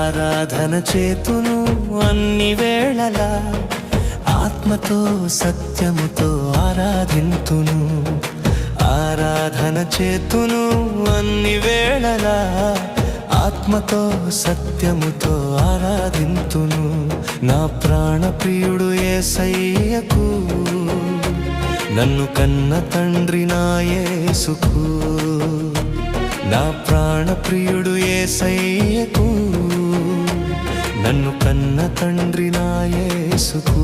ఆరాధన చేతును అన్ని వేళలా, ఆత్మతో సత్యముతో ఆరాధింతును. ఆరాధన చేతును అన్ని వేళలా, ఆత్మతో సత్యముతో ఆరాధింతును. నా ప్రాణ ప్రియుడు యేసయ్యకు, నన్ను కన్న తండ్రి నా యేసుకు. నా ప్రాణ ప్రియుడు యేసయ్యకు, నన్ను కన్న తండ్రి నా యేసుకు.